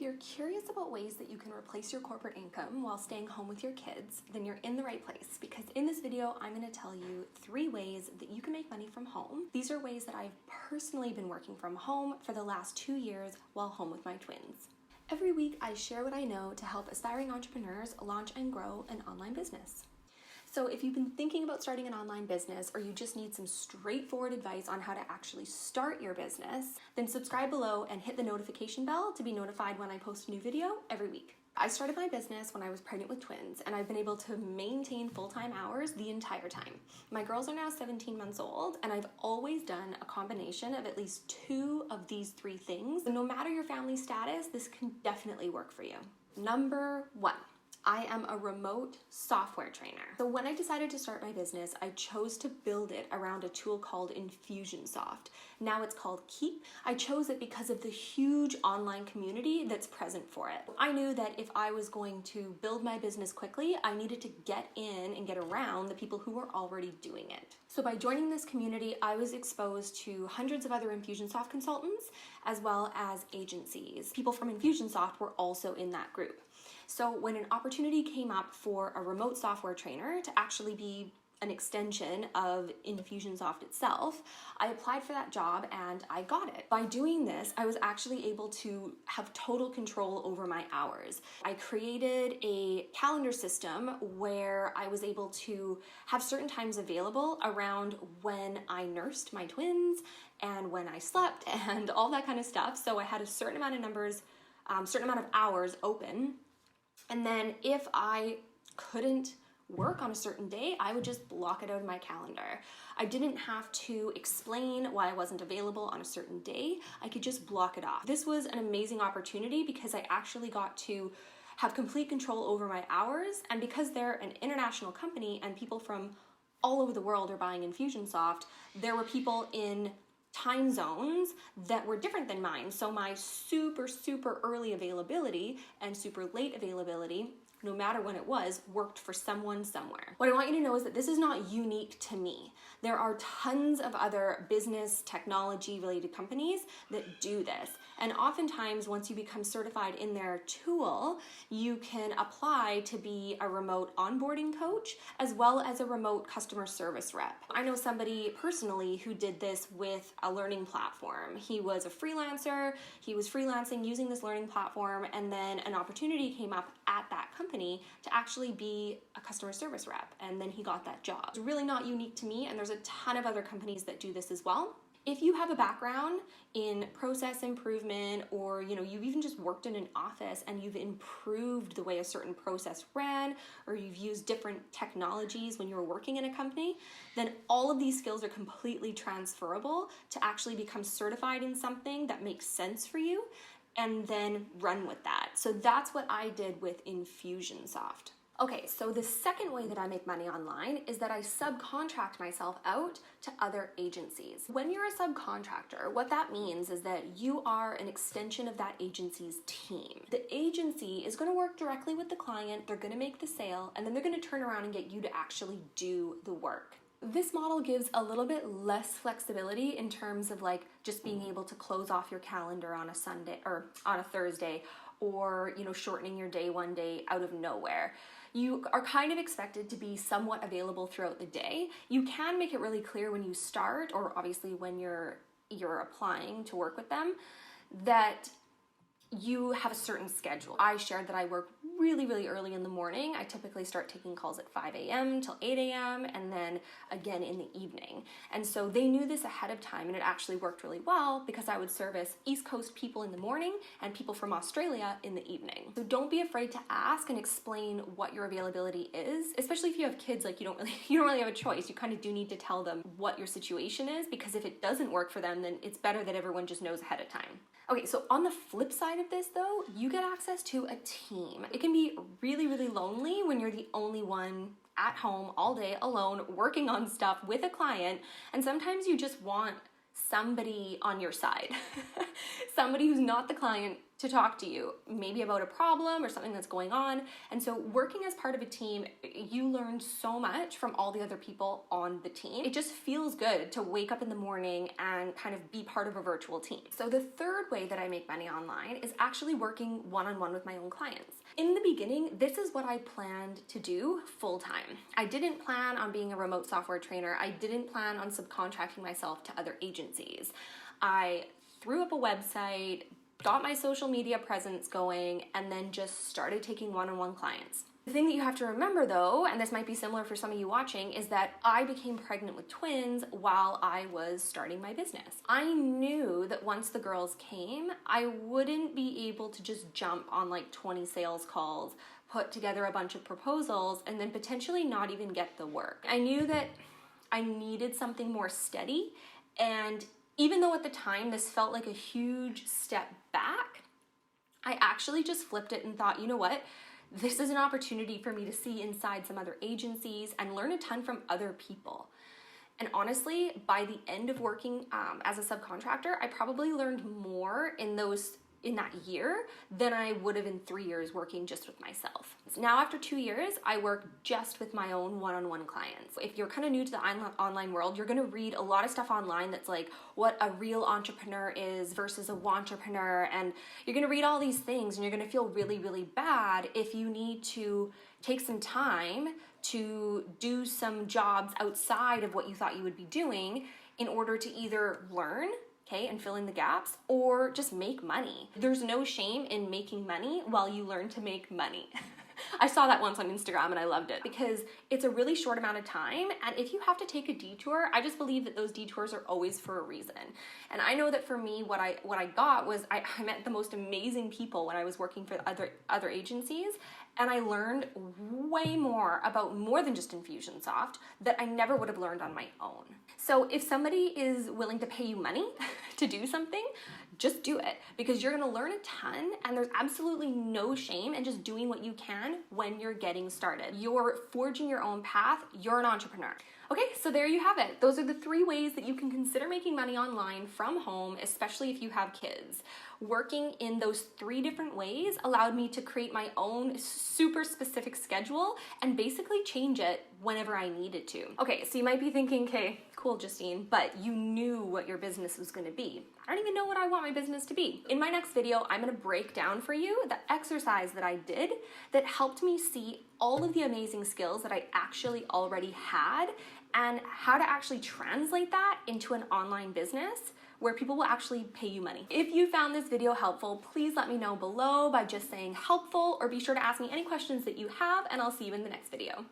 If you're curious about ways that you can replace your corporate income while staying home with your kids, then you're in the right place, because in this video, I'm going to tell you 3 ways that you can make money from home. These are ways that I've personally been working from home for the last 2 years while home with my twins. Every week, I share what I know to help aspiring entrepreneurs launch and grow an online business. So if you've been thinking about starting an online business, or you just need some straightforward advice on how to actually start your business, then subscribe below and hit the notification bell to be notified when I post a new video every week. I started my business when I was pregnant with twins, and I've been able to maintain full-time hours the entire time. My girls are now 17 months old, and I've always done a combination of at least 2 of these 3 things. So no matter your family status, this can definitely work for you. Number 1. I am a remote software trainer. So when I decided to start my business, I chose to build it around a tool called Infusionsoft. Now it's called Keep. I chose it because of the huge online community that's present for it. I knew that if I was going to build my business quickly, I needed to get in and get around the people who were already doing it. So by joining this community, I was exposed to hundreds of other Infusionsoft consultants, as well as agencies. People from Infusionsoft were also in that group. So when an opportunity came up for a remote software trainer to actually be an extension of Infusionsoft itself, I applied for that job and I got it. By doing this, I was actually able to have total control over my hours. I created a calendar system where I was able to have certain times available around when I nursed my twins and when I slept and all that kind of stuff. So I had a certain amount of hours open. And then if I couldn't work on a certain day, I would just block it out of my calendar. I didn't have to explain why I wasn't available on a certain day. I could just block it off. This was an amazing opportunity because I actually got to have complete control over my hours. And because they're an international company and people from all over the world are buying Infusionsoft, there were people in time zones that were different than mine. So my super early availability and super late availability, no matter when it was, worked for someone somewhere. What I want you to know is that this is not unique to me. There are tons of other business technology related companies that do this. And oftentimes, once you become certified in their tool, you can apply to be a remote onboarding coach as well as a remote customer service rep. I know somebody personally who did this with a learning platform. He was a freelancer, he was freelancing using this learning platform, and then an opportunity came up at that company to actually be a customer service rep, and then he got that job. It's really not unique to me, and there's a ton of other companies that do this as well. If you have a background in process improvement, or you've even just worked in an office and you've improved the way a certain process ran, or you've used different technologies when you were working in a company, then all of these skills are completely transferable to actually become certified in something that makes sense for you and then run with that. So that's what I did with Infusionsoft. Okay, so the second way that I make money online is that I subcontract myself out to other agencies. When you're a subcontractor, what that means is that you are an extension of that agency's team. The agency is going to work directly with the client, they're going to make the sale, and then they're going to turn around and get you to actually do the work. This model gives a little bit less flexibility in terms of just being able to close off your calendar on a Sunday or on a Thursday, or shortening your day one day out of nowhere. You are kind of expected to be somewhat available throughout the day. You can make it really clear when you start, or obviously when you're applying to work with them, that you have a certain schedule. I shared that I work really early in the morning. I typically start taking calls at 5 a.m. till 8 a.m. and then again in the evening. And so they knew this ahead of time, and it actually worked really well because I would service East Coast people in the morning and people from Australia in the evening. So don't be afraid to ask and explain what your availability is, especially if you have kids. You don't really have a choice. You kind of do need to tell them what your situation is, because if it doesn't work for them, then it's better that everyone just knows ahead of time. Okay, so on the flip side of this though, you get access to a team. It can be really lonely when you're the only one at home all day alone working on stuff with a client, and sometimes you just want somebody on your side. Somebody who's not the client to talk to you, maybe about a problem or something that's going on. And so working as part of a team, you learn so much from all the other people on the team. It just feels good to wake up in the morning and kind of be part of a virtual team. So the third way that I make money online is actually working one-on-one with my own clients. In the beginning, this is what I planned to do full-time. I didn't plan on being a remote software trainer. I didn't plan on subcontracting myself to other agencies. I threw up a website, got my social media presence going, and then just started taking one-on-one clients. The thing that you have to remember though, and this might be similar for some of you watching, is that I became pregnant with twins while I was starting my business. I knew that once the girls came, I wouldn't be able to just jump on like 20 sales calls, put together a bunch of proposals, and then potentially not even get the work. I knew that I needed something more steady, and even though at the time this felt like a huge step back, I actually just flipped it and thought, you know what? This is an opportunity for me to see inside some other agencies and learn a ton from other people. And honestly, by the end of working as a subcontractor, I probably learned more in that year than I would have in 3 years working just with myself. So now after 2 years, I work just with my own one-on-one clients. If you're kind of new to the online world, you're gonna read a lot of stuff online that's like what a real entrepreneur is versus a wantrepreneur, and you're gonna read all these things and you're gonna feel really, really bad if you need to take some time to do some jobs outside of what you thought you would be doing in order to either learn, okay, and fill in the gaps, or just make money. There's no shame in making money while you learn to make money. I saw that once on Instagram and I loved it because it's a really short amount of time, and if you have to take a detour, I just believe that those detours are always for a reason. And I know that for me, what I got was I met the most amazing people when I was working for other agencies, and I learned way more about more than just Infusionsoft that I never would have learned on my own. So if somebody is willing to pay you money to do something, just do it, because you're gonna learn a ton, and there's absolutely no shame in just doing what you can when you're getting started. You're forging your own path, you're an entrepreneur. Okay, so there you have it. Those are the 3 ways that you can consider making money online from home, especially if you have kids. Working in those 3 different ways allowed me to create my own super specific schedule and basically change it whenever I needed to. Okay, so you might be thinking, okay, cool, Justine, but you knew what your business was gonna be. I don't even know what I want my business to be. In my next video, I'm gonna break down for you the exercise that I did that helped me see all of the amazing skills that I actually already had and how to actually translate that into an online business where people will actually pay you money. If you found this video helpful, please let me know below by just saying helpful, or be sure to ask me any questions that you have, and I'll see you in the next video.